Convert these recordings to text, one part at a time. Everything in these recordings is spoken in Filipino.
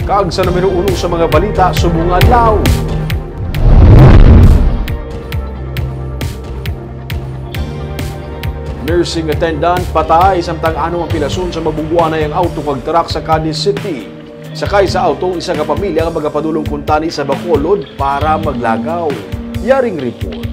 Kag sa numero 1 sa mga balita, subungan law. Nursing attendant patay samtang ang pilason sa mabungguan ang auto kag truck sa Cadiz City. Sakay sa auto isa ka pamilya nga magapadulong kuntani sa Bacolod para maglagaw. Yaring report.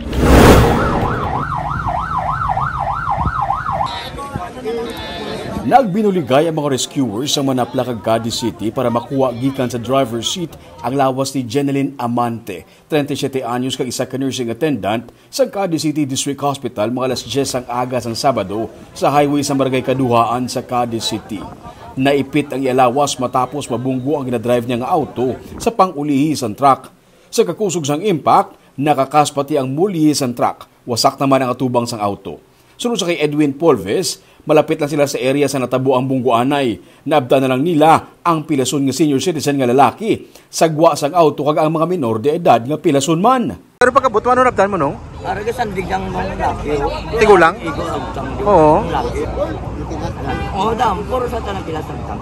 Nagbinuligay ang mga rescuers sa Manapla kag Cadiz City para makuha gikan sa driver's seat ang lawas ni Jeneline Amante, 37 anyos kag isa ka nursing attendant sa Cadiz City District Hospital mga alas 10 ang aga sang Sabado sa highway sa Barangay Kaduhaan sa Cadiz City. Naipit ang ilawas matapos mabunggo ang ginadrive niya nga auto sa pangulihi sang truck. Sa kakusog sang impact, nakakas pati ang mulihi sang truck. Wasak naman ang atubang sang auto. Sunod sa kay Edwin Polves, malapit lang sila sa area sa natabo ang bungguanay. Naabda na lang nila ang pilason nga senior citizen nga lalaki. Sagwa sang auto kag ang mga minor de edad nga pilason man. Pero pagkabot, ano nabdan mo no? Araga sandig lang ng laki. Tigo lang? Igo lang sandig. Oo. Dam, puro sa tanang pilasan tam.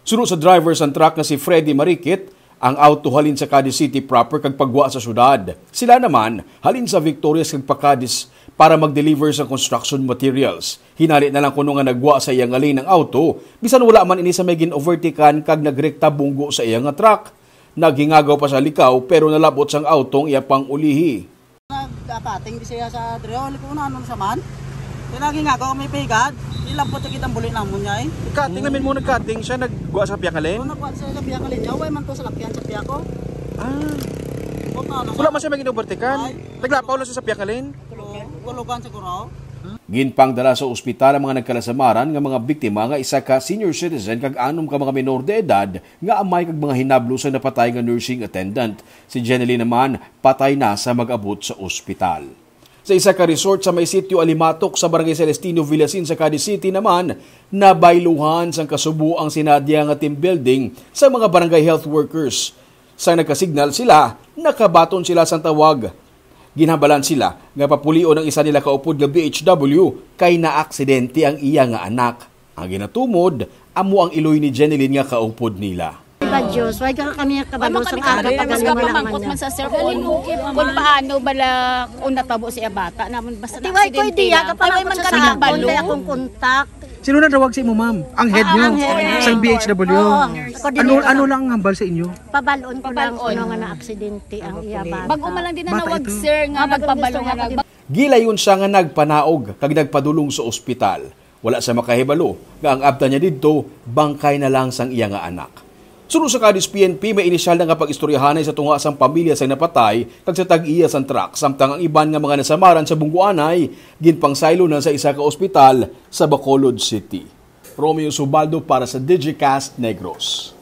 Sunod sa driver sang truck nga si Freddy Marikit, ang auto halin sa Cadiz City proper kag pagwa sa syudad. Sila naman halin sa Victorias kag Cadiz para mag-deliver sa construction materials. Hinali na lang kuno nga nagwa sa iyang lane ng auto, bisan wala man ini sa may gin-overtaken kag nagrekta bunggo sa iyang truck. Naghingagaw pa sa likaw pero nalabot sang auto ang iya pang ulihi. Nagkating di siya sa driol kung ano sa man. Naghingagaw may pigad, ilambot sa kitang bulit namon niya eh. Cutting namin mo nag-cutting siya, nagwa sa piyakalin? Kung nagwa sa piyakalin niya, way man to sa lakyan sa piyako. Wala man siya may gin-overtaken? Naglapaw lang siya sa piyakalin? Kulugan siguro. Ginpang dala sa ospital ang mga nagkalasamaran nga mga biktima nga isa ka senior citizen kag anom ka mga minor de edad nga amay kag mga hinablo sa napatay nga nursing attendant. Si Jeneline naman patay na sa mag-abot sa ospital. Sa isa ka resort sa may sitio Alimatok sa Barangay Celestino, Villasin sa Cadiz City naman, nabayluhan sang kasubo ang sinadya nga team building sa mga barangay health workers. Sa nagkasignal sila, nakabaton sila sa tawag. Ginhambalan sila nga papulio ng isa nila kaupod nga BHW kay naaksidente ang iya nga anak. Ang ginatumod, amo ang iloy ni Jeneline nga kaupod nila. Diyos, why ka kami kabalo sa aga pagaling pamangkot man sa cellphone kung paano bala kung natabo siya bata naman basta na aksidente. Tiway ko diya kapag man sa cellphone kaya akong kontak. Sino na tawag sa imo, ma'am? Ang head niyo sa BHW. Ano lang ang hambal sa inyo? Pabalon ko lang kuno nga na aksidente ang iya bata. Bago man lang din nawag sir nga nagpabalo nga gilayon siya nga nagpanaog kag nagpadulong sa ospital. Wala sa makahibalo nga ang abta niya didto bangkay na lang sang iya nga anak. Sunod sa Cadiz PNP, may inisyal na nga pag-istoryahanay sa tunga sang pamilya sa napatay kag sa tag-iya sang truck samtang ang iban nga mga nasamaran sa bungguanay ginpangsaylo na sa isa ka ospital sa Bacolod City. Romeo Subaldo para sa Digicast Negros.